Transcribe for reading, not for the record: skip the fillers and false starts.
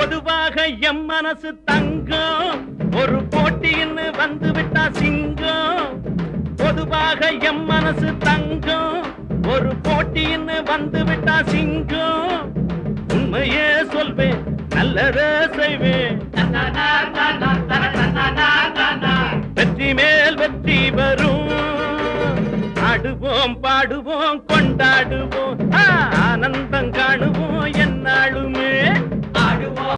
பொதுவாக எம் மனசு தங்கம் ஒரு போட்டின்னு வந்து விட்டா சிங்கம் பொதுவாக எம் மனசு தங்கம் ஒரு போட்டின்னு வந்து விட்டா சிங்கம் உண்மையே சொல்வேன் நல்லதே செய்வேன் வெற்றி மேல் வெற்றி வரும் ஆடுவோம் பாடுவோம் கொண்டாடுவோம் ஆனந்தம்